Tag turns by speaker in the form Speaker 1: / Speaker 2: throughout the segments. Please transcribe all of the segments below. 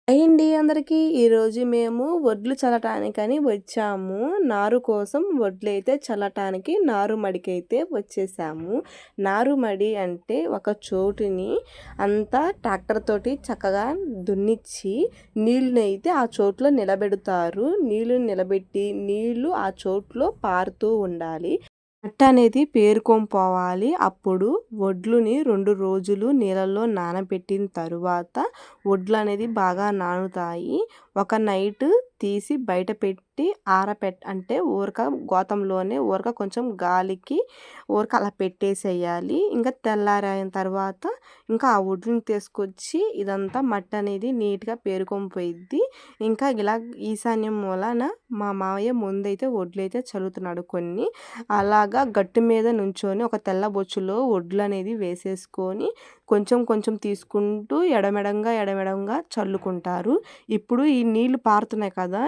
Speaker 1: Hi అండి అందరికీ. ఈరోజు మేము వడ్లు చల్లటానికని వచ్చాము. నారు కోసం వడ్లైతే చల్లటానికి నారుమడికైతే వచ్చేసాము. నారుమడి అంటే ఒక చోటుని అంతా ట్రాక్టర్ తోటి చక్కగా దున్నిచ్చి నీళ్ళనైతే ఆ చోట్లో నిలబెడతారు. నీళ్ళు నిలబెట్టి నీళ్ళు ఆ చోట్లో పారుతూ ఉండాలి. మట్ట అనేది పేరుకొని పోవాలి. అప్పుడు వడ్లుని 2 రోజులు నీళ్ళల్లో నానబెట్టిన తరువాత వడ్లు అనేది బాగా నానుతాయి. ఒక నైట్ తీసి బయట పెట్టి అంటే గోతంలోనే కొంచెం గాలికి అలా పెట్టేసేయాలి. ఇంకా తెల్లారిన తర్వాత ఇంకా ఆ వడ్లుని తీసుకొచ్చి ఇదంతా మట్టి అనేది నీట్‌గా పేరుకొని పోయిద్ది. ఇంకా ఇలా ఈశాన్యం మూలాన మా మావయ్య ముందైతే వడ్లైతే చల్లుతున్నాడు కొన్ని. అలాగా గట్టు మీద నుంచొని ఒక తెల్ల బొచ్చులో వడ్లనేది వేసేసుకొని కొంచెం కొంచెం తీసుకుంటూ ఎడమెడంగా చల్లుకుంటారు. ఇప్పుడు ఈ నీళ్లు పారుతున్నాయి కదా!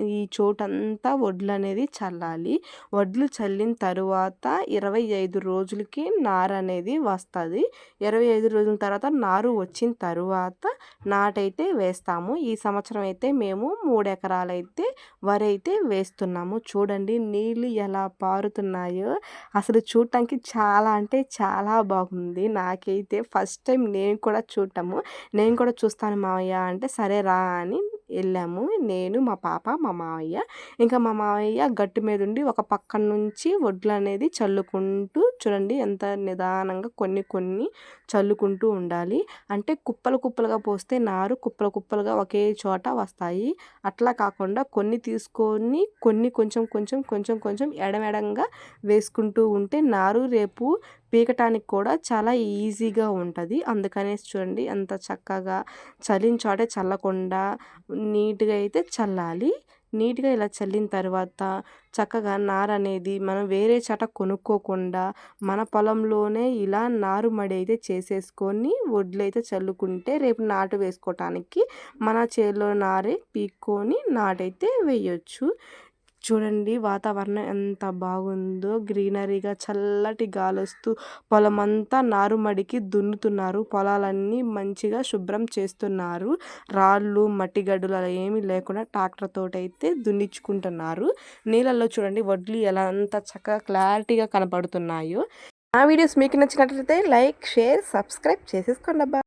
Speaker 1: ఈ చోటంతా వడ్లనేది చల్లాలి. వడ్లు చల్లిన తరువాత 25 రోజులకి నారనేది వస్తది. 25 రోజుల తర్వాత నారు వచ్చిన తరువాత నాటైతే వేస్తాము. ఈ సంవత్సరం అయితే మేము 3 ఎకరాలైతే వరైతే వేస్తున్నాము. చూడండి నీళ్ళు ఎలా పారుతున్నాయో అసలు చూడటానికి చాలా అంటే చాలా బాగుంది. నాకైతే ఫస్ట్ టైం నేను కూడా చూడటము. నేను కూడా చూస్తాను మావయ్య అంటే సరే రా అని వెళ్ళాము. నేను మా పాప మా మావయ్య. ఇంకా మా మావయ్య గట్టు మీద ఉండి ఒక పక్కన నుంచి వడ్లు అనేది చల్లుకుంటూ చూడండి ఎంత నిదానంగా కొన్ని కొన్ని చల్లుకుంటూ ఉండాలి. అంటే కుప్పలు కుప్పలుగా పోస్తే నారు కుప్పలు కుప్పలుగా ఒకే చోట వస్తాయి. అట్లా కాకుండా కొన్ని తీసుకొని కొన్ని కొంచెం ఎడమెడంగా వేసుకుంటూ ఉంటే నారు రేపు పీకటానికి కూడా చాలా ఈజీగా ఉంటుంది. అందుకనేసి చూడండి ఎంత చక్కగా చల్లిన చోటే చల్లకుండా నీట్‌గా అయితే చల్లాలి. నీట్‌గా ఇలా చల్లిన తర్వాత చక్కగా నార అనేది మనం వేరే చోట కొనుక్కోకుండా మన పొలంలోనే ఇలా నారుమడి అయితే చేసేసుకొని వడ్లైతే చల్లుకుంటే రేపు నాటు వేసుకోవటానికి మన చేలో నారే పీక్కొని నాటైతే వేయొచ్చు. చూడండి వాతావరణం ఎంత బాగుందో గ్రీనరీగా చల్లటి గాలొస్తూ పొలమంతా నారుమడికి దున్నుతున్నారు. పొలాలన్నీ మంచిగా శుభ్రం చేస్తున్నారు. రాళ్ళు మట్టి గడ్డలు అలా ఏమీ లేకుండా ట్రాక్టర్ తోటైతే దున్నించుకుంటున్నారు. నీళ్ళల్లో చూడండి వడ్లు ఎలా అంత చక్కగా క్లారిటీగా కనపడుతున్నాయో. ఆ వీడియోస్ మీకు నచ్చినట్లయితే లైక్, షేర్, సబ్స్క్రైబ్ చేసేసుకోండి అబ్బా.